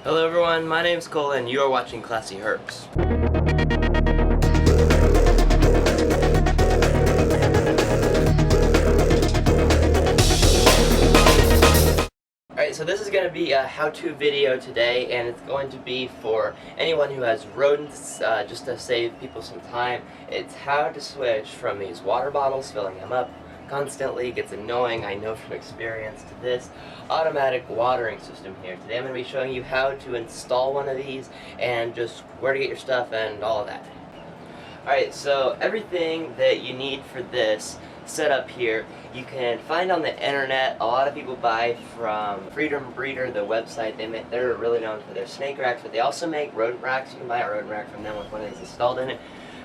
Hello everyone, my name's Cole and you are watching ClassyHerps. Alright, so this is going to be a how-to video today, and it's going to be for anyone who has rodents, just to save people some time. It's how to switch from these water bottles, filling them up constantly, gets annoying, I know from experience, to this automatic watering system here. Today I'm going to be showing you how to install one of these and just where to get your stuff and all of that. Alright, so everything that you need for this setup here you can find on the internet. A lot of people buy from Freedom Breeder, the website. They're really known for their snake racks, but they also make rodent racks. You can buy a rodent rack from them with one of these installed in it,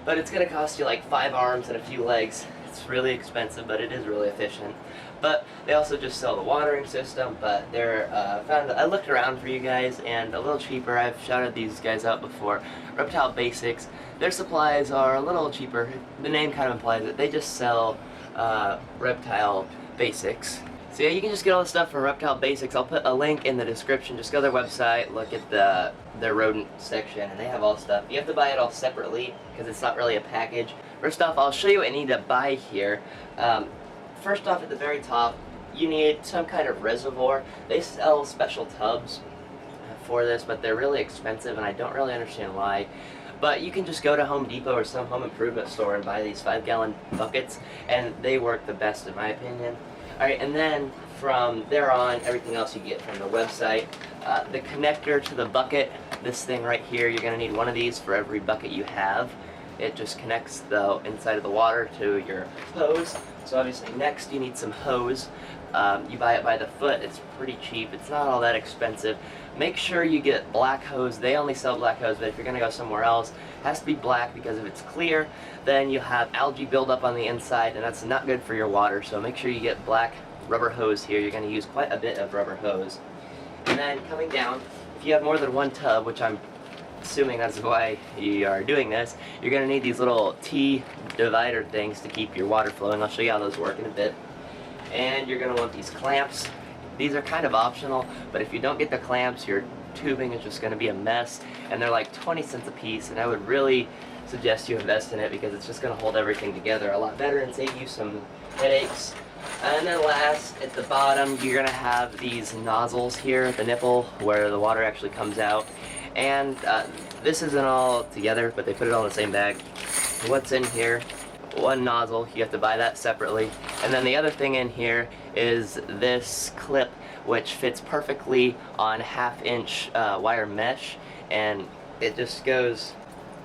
but it's going to cost you like 5 arms and a few legs. It's really expensive, but it is really efficient. But they also just sell the watering system, but they're I looked around for you guys, and a little cheaper. I've shouted these guys out before. Reptile Basics. Their supplies are a little cheaper. The name kind of implies it. They just sell Reptile Basics. So yeah, you can just get all the stuff from Reptile Basics. I'll put a link in the description. Just go to their website, look at their rodent section, and they have all the stuff. You have to buy it all separately because it's not really a package. First off, I'll show you what you need to buy here. First off, at the very top, you need some kind of reservoir. They sell special tubs for this, but they're really expensive, and I don't really understand why. But you can just go to Home Depot or some home improvement store and buy these 5-gallon buckets, and they work the best in my opinion. Alright, and then from there on, everything else you get from the website. The connector to the bucket, this thing right here, you're going to need one of these for every bucket you have. It just connects the inside of the water to your hose. So obviously next you need some hose. You buy it by the foot. It's pretty cheap. It's not all that expensive. Make sure you get black hose. They only sell black hose, but if you're going to go somewhere else, it has to be black, because if it's clear, then you'll have algae buildup on the inside, and that's not good for your water. So make sure you get black rubber hose here. You're going to use quite a bit of rubber hose. And then coming down, if you have more than one tub, which I'm assuming that's why you are doing this, you're going to need these little T divider things to keep your water flowing. I'll show you how those work in a bit. And you're going to want these clamps. These are kind of optional, but if you don't get the clamps, your tubing is just going to be a mess, and they're like 20 cents a piece, and I would really suggest you invest in it because it's just going to hold everything together a lot better and save you some headaches. And then last, at the bottom, you're going to have these nozzles here at the nipple where the water actually comes out. And this isn't all together, but they put it all in the same bag. What's in here? One nozzle, you have to buy that separately. And then the other thing in here is this clip, which fits perfectly on 1/2-inch wire mesh, and it just goes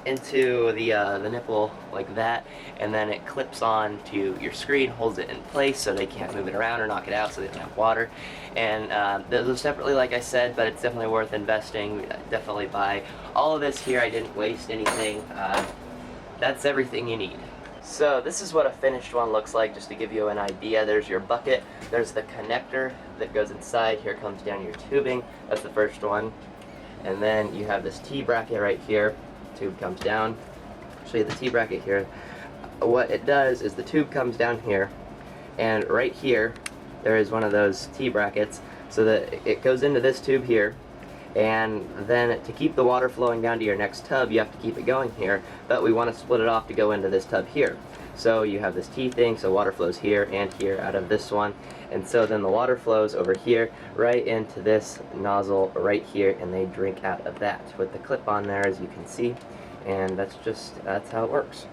into the nipple like that, and then it clips on to your screen, holds it in place so they can't move it around or knock it out so they don't have water. And those are separately, like I said, but it's definitely worth investing. Definitely buy all of this here. I didn't waste anything. That's everything you need. So this is what a finished one looks like, just to give you an idea. There's your bucket, there's the connector that goes inside, here comes down your tubing, that's the first one. And then you have this T-bracket right here, tube comes down. I'll show you the T-bracket here. What it does is the tube comes down here, and right here there is one of those T-brackets, so that it goes into this tube here. And then to keep the water flowing down to your next tub, you have to keep it going here, but we want to split it off to go into this tub here. So you have this T thing, so water flows here and here out of this one, and so then the water flows over here right into this nozzle right here, and they drink out of that with the clip on there, as you can see. And that's how it works.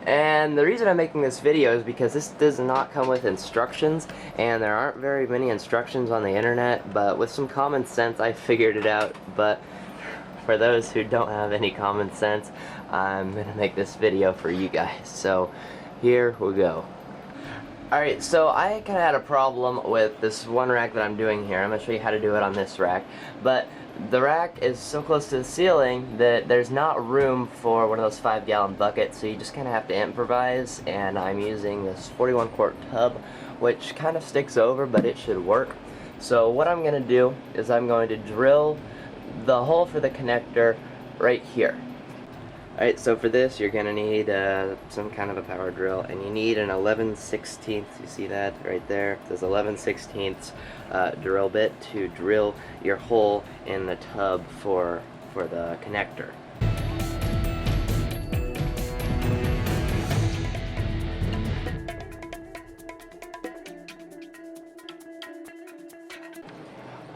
And the reason I'm making this video is because this does not come with instructions, and there aren't very many instructions on the internet, but with some common sense I figured it out. But for those who don't have any common sense, I'm going to make this video for you guys. So here we go. Alright, so I kind of had a problem with this one rack that I'm doing here. I'm going to show you how to do it on this rack. But the rack is so close to the ceiling that there's not room for one of those 5-gallon buckets, so you just kind of have to improvise, and I'm using this 41-quart tub, which kind of sticks over, but it should work. So what I'm going to do is I'm going to drill the hole for the connector right here. Alright, so for this you're going to need some kind of a power drill, and you need an 11/16, you see that right there? It says 11/16 drill bit to drill your hole in the tub for the connector.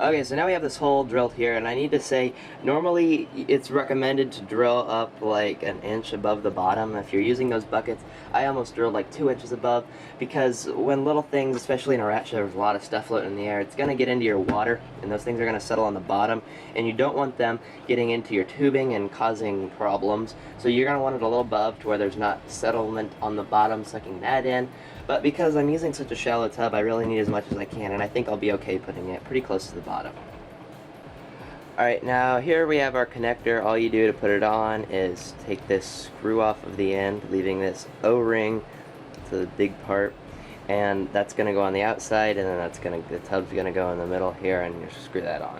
Okay, so now we have this hole drilled here, and I need to say, normally it's recommended to drill up like an inch above the bottom. If you're using those buckets, I almost drilled like 2 inches above, because when little things, especially in a rat show, there's a lot of stuff floating in the air, it's going to get into your water, and those things are going to settle on the bottom, and you don't want them getting into your tubing and causing problems. So you're going to want it a little above to where there's not settlement on the bottom sucking that in. But because I'm using such a shallow tub, I really need as much as I can, and I think I'll be okay putting it pretty close to the bottom. Alright, now here we have our connector. All you do to put it on is take this screw off of the end, leaving this O-ring to the big part, and that's going to go on the outside, and then the tub's going to go in the middle here, and you just screw that on.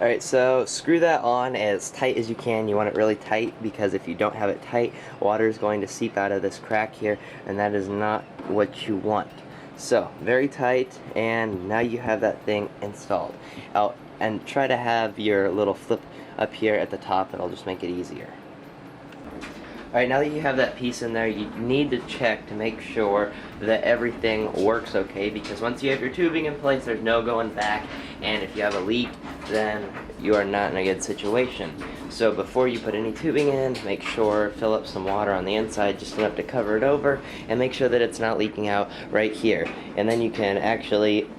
Alright, so screw that on as tight as you can. You want it really tight, because if you don't have it tight, water is going to seep out of this crack here, and that is not what you want. So, very tight, and now you have that thing installed. And try to have your little flip up here at the top, it'll just make it easier. Alright, now that you have that piece in there, you need to check to make sure that everything works okay, because once you have your tubing in place, there's no going back, and if you have a leak, then you are not in a good situation. So before you put any tubing in, make sure, fill up some water on the inside, just enough to cover it over, and make sure that it's not leaking out right here. And then you can actually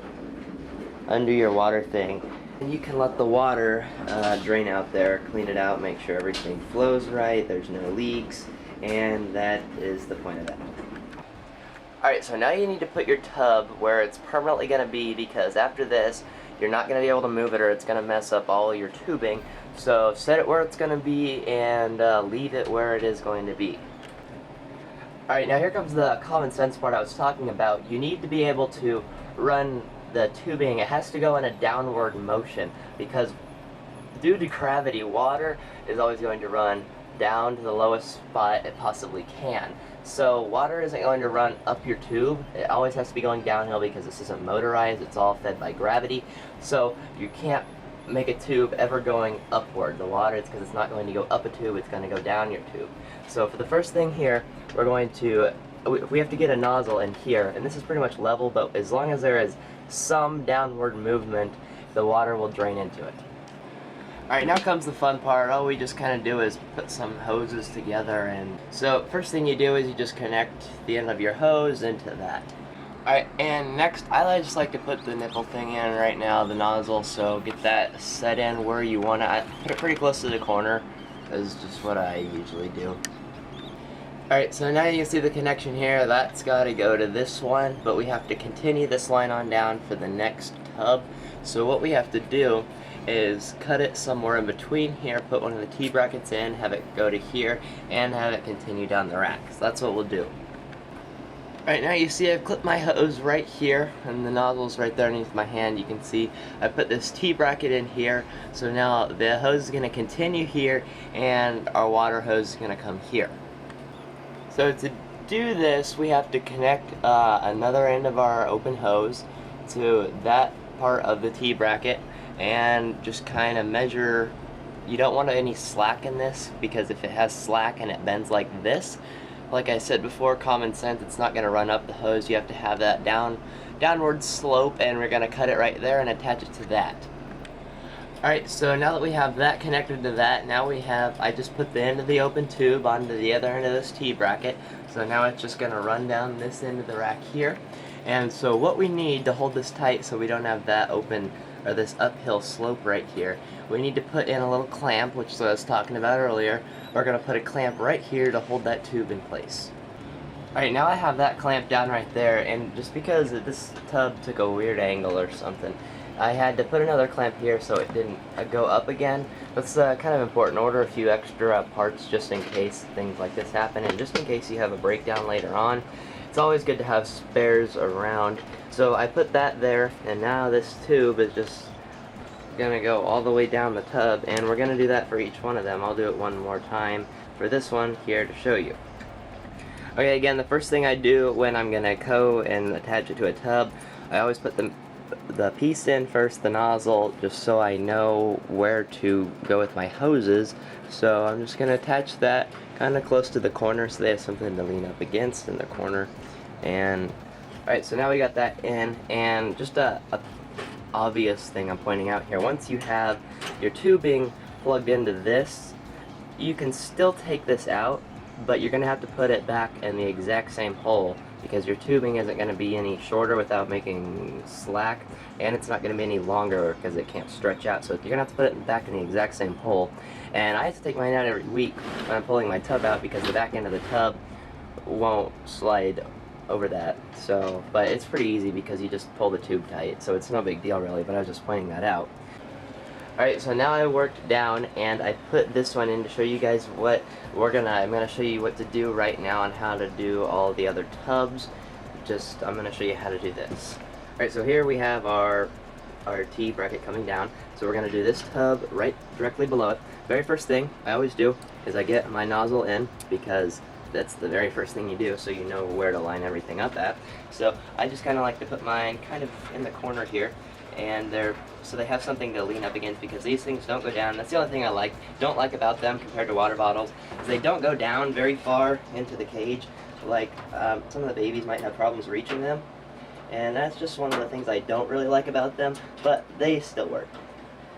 undo your water thing, and you can let the water drain out there, clean it out, make sure everything flows right, there's no leaks, and that is the point of that. Alright, so now you need to put your tub where it's permanently going to be, because after this, you're not going to be able to move it, or it's going to mess up all your tubing. So set it where it's going to be, and leave it where it is going to be. Alright, now here comes the common sense part I was talking about. You need to be able to run the tubing. It has to go in a downward motion, because due to gravity, water is always going to run down to the lowest spot it possibly can. So water isn't going to run up your tube. It always has to be going downhill, because this isn't motorized, it's all fed by gravity. So you can't make a tube ever going upward. The water, it's because it's not going to go up a tube, it's going to go down your tube. So for the first thing here, we have to get a nozzle in here, and this is pretty much level, but as long as there is some downward movement, the water will drain into it. Alright, now comes the fun part. All we just kind of do is put some hoses together, and so first thing you do is you just connect the end of your hose into that. Alright, and next I just like to put the nipple thing in right now, the nozzle, so get that set in where you want to. Put it pretty close to the corner, is just what I usually do. Alright, so now you can see the connection here. That's got to go to this one, but we have to continue this line on down for the next tub. So what we have to do is cut it somewhere in between here, put one of the T-brackets in, have it go to here, and have it continue down the rack. So that's what we'll do. Alright, now you see I've clipped my hose right here, and the nozzle's right there underneath my hand. You can see I put this T-bracket in here, so now the hose is going to continue here, and our water hose is going to come here. So to do this, we have to connect another end of our open hose to that part of the T-bracket, and just kind of measure. You don't want any slack in this, because if it has slack and it bends like this, like I said before, common sense, it's not going to run up the hose. You have to have that downward slope, and we're going to cut it right there and attach it to that. Alright, so now that we have that connected to that, now I just put the end of the open tube onto the other end of this T-bracket, so now it's just going to run down this end of the rack here. And so what we need to hold this tight so we don't have that open, or this uphill slope right here, we need to put in a little clamp, which is what I was talking about earlier. We're going to put a clamp right here to hold that tube in place. Alright, now I have that clamp down right there, and just because this tub took a weird angle or something, I had to put another clamp here so it didn't go up again. That's kind of important. Order a few extra parts just in case things like this happen, and just in case you have a breakdown later on. it's always good to have spares around. So I put that there, and now this tube is just gonna go all the way down the tub, and we're gonna do that for each one of them. I'll do it one more time for this one here to show you. Okay, again, the first thing I do when I'm gonna go and attach it to a tub, I always put the piece in first, the nozzle, just so I know where to go with my hoses. So I'm just gonna attach that kind of close to the corner so they have something to lean up against in the corner. And alright, so now we got that in, and just a obvious thing I'm pointing out here, once you have your tubing plugged into this, you can still take this out, but you're going to have to put it back in the exact same hole, because your tubing isn't going to be any shorter without making slack, and it's not going to be any longer because it can't stretch out, so you're going to have to put it back in the exact same hole. And I have to take mine out every week when I'm pulling my tub out, because the back end of the tub won't slide over that. So, but it's pretty easy because you just pull the tube tight, so it's no big deal really, but I was just pointing that out. Alright, so now I worked down and I put this one in to show you guys what I'm gonna show you what to do right now on how to do all the other tubs. I'm gonna show you how to do this. Alright, so here we have our T bracket coming down. So we're gonna do this tub right directly below it. Very first thing I always do is I get my nozzle in, because that's the very first thing you do, so you know where to line everything up at. So I just kind of like to put mine kind of in the corner here, and so they have something to lean up against, because these things don't go down. That's the only thing I don't like about them compared to water bottles, is they don't go down very far into the cage. Like some of the babies might have problems reaching them, and that's just one of the things I don't really like about them, but they still work.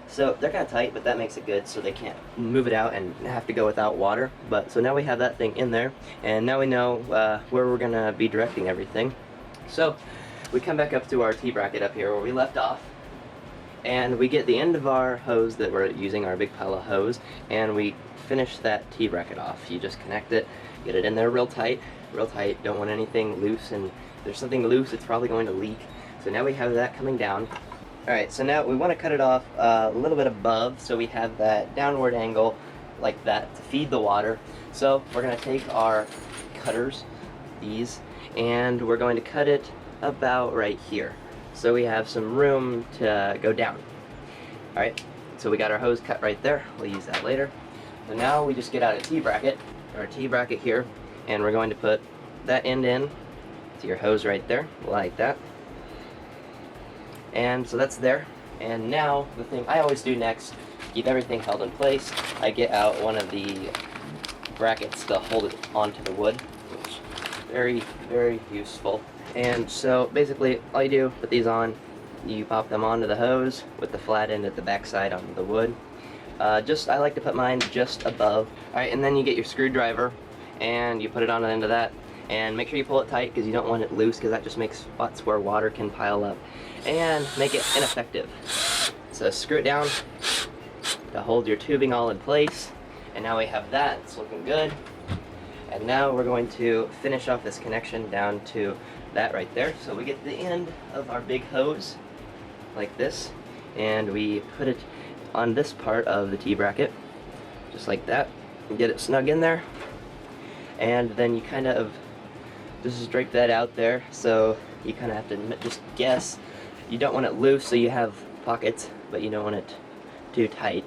So they're kind of tight, but that makes it good, so they can't move it out and have to go without water. But so now we have that thing in there, and now we know where we're gonna be directing everything. So we come back up to our T-bracket up here where we left off, and we get the end of our hose that we're using, our big pile of hose, and we finish that T-bracket off. You just connect it, get it in there real tight, don't want anything loose, and if there's something loose, it's probably going to leak. So now we have that coming down. Alright, so now we want to cut it off a little bit above, so we have that downward angle like that to feed the water. So we're going to take our cutters, these, and we're going to cut it about right here, so we have some room to go down. Alright, so we got our hose cut right there, we'll use that later. So now we just get out a T-bracket, our T-bracket here, and we're going to put that end in to your hose right there, like that. And so that's there. And now the thing I always do next, keep everything held in place, I get out one of the brackets to hold it onto the wood, which is very, very useful. And so basically all you do, put these on, you pop them onto the hose with the flat end at the back side onto the wood. I like to put mine just above. Alright, and then you get your screwdriver and you put it on the end of that, and make sure you pull it tight because you don't want it loose, because that just makes spots where water can pile up and make it ineffective. So screw it down to hold your tubing all in place, and now we have that. It's looking good. And now we're going to finish off this connection down to that right there. So we get the end of our big hose like this, and we put it on this part of the T-bracket just like that, and get it snug in there. And then you kind of just drape that out there, so you kind of have to just guess. You don't want it loose, so you have pockets, but you don't want it too tight,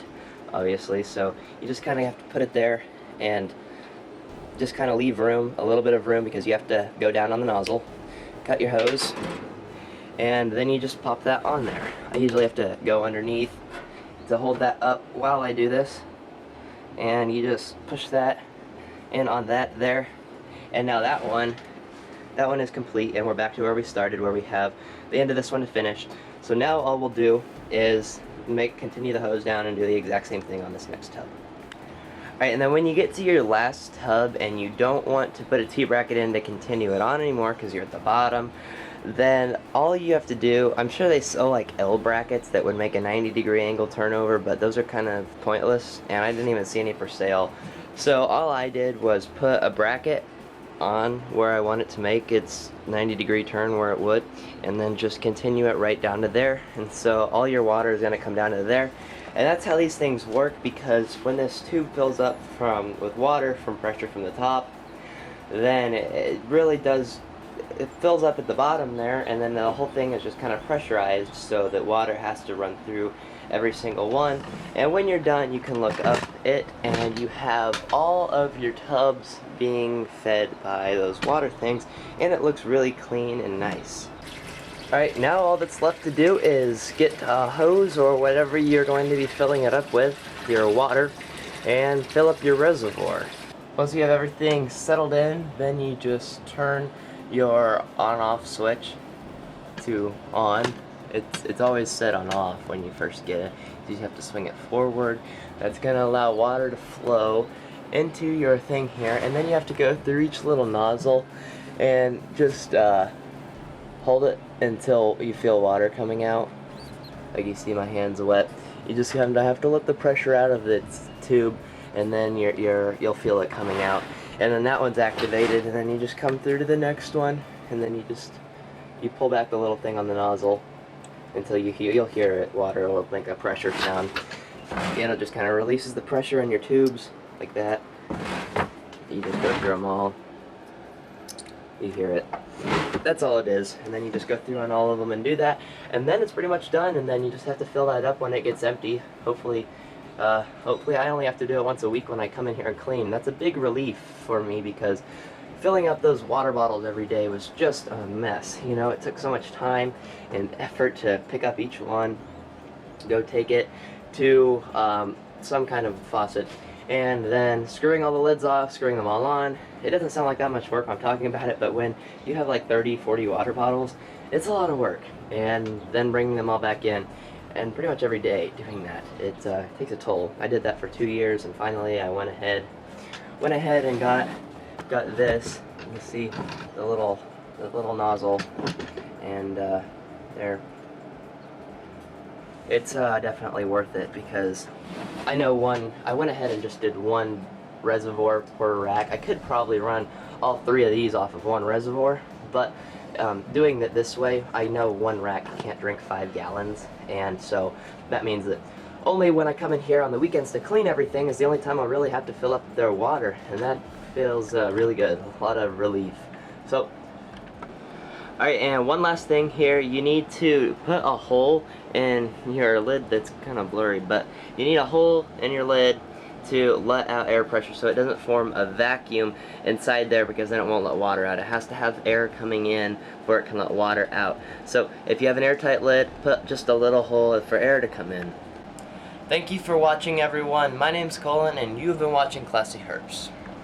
obviously. So you just kind of have to put it there and just kind of leave room, a little bit of room, because you have to go down on the nozzle. Cut your hose, and then you just pop that on there. I usually have to go underneath to hold that up while I do this, and you just push that in on that there, and now that one is complete, and we're back to where we started, where we have the end of this one to finish. So now all we'll do is continue the hose down and do the exact same thing on this next tub. Alright, and then when you get to your last tub and you don't want to put a T-bracket in to continue it on anymore because you're at the bottom, then all you have to do, I'm sure they sell like L brackets that would make a 90-degree angle turnover, but those are kind of pointless, and I didn't even see any for sale. So all I did was put a bracket on where I want it to make its 90-degree turn where it would, and then just continue it right down to there. And so all your water is going to come down to there, and that's how these things work, because when this tube fills up with water from pressure from the top, then it really does it fills up at the bottom there, and then the whole thing is just kind of pressurized so that water has to run through every single one. And when you're done, you can look up it, and you have all of your tubs being fed by those water things, and it looks really clean and nice. Alright, now all that's left to do is get a hose or whatever you're going to be filling it up with, your water, and fill up your reservoir. Once you have everything settled in, then you just turn your on-off switch to on. It's always set on off when you first get it. You just have to swing it forward. That's going to allow water to flow into your thing here, and then you have to go through each little nozzle and just hold it until you feel water coming out. Like you see my hands are wet. You just have to let the pressure out of its tube, and then you'll feel it coming out. And then that one's activated, and then you just come through to the next one, and then you pull back the little thing on the nozzle until you'll hear it. Water will make a pressure sound. Again, it just kind of releases the pressure in your tubes like that. You just go through them all. You hear it. That's all it is. And then you just go through on all of them and do that, and then it's pretty much done. And then you just have to fill that up when it gets empty. Hopefully I only have to do it once a week when I come in here and clean. That's a big relief for me, because filling up those water bottles every day was just a mess. You know, it took so much time and effort to pick up each one, go take it to some kind of faucet, and then screwing all the lids off, screwing them all on. It doesn't sound like that much work when I'm talking about it, but when you have like 30, 40 water bottles, it's a lot of work. And then bringing them all back in, and pretty much every day doing that, it takes a toll. I did that for 2 years, and finally I went ahead and got this. You can see the little nozzle, and there. It's definitely worth it, because I went ahead and just did one reservoir per rack. I could probably run all 3 of these off of one reservoir, but doing it this way, I know one rack can't drink 5 gallons, and so that means that only when I come in here on the weekends to clean everything is the only time I'll really have to fill up their water, and that feels really good. A lot of relief. So, alright, and one last thing here, you need to put a hole in your lid. That's kind of blurry, but you need a hole in your lid to let out air pressure so it doesn't form a vacuum inside there, because then it won't let water out. It has to have air coming in before it can let water out. So if you have an airtight lid, put just a little hole for air to come in. Thank you for watching, everyone. My name's Colin, and you've been watching Classy Herps.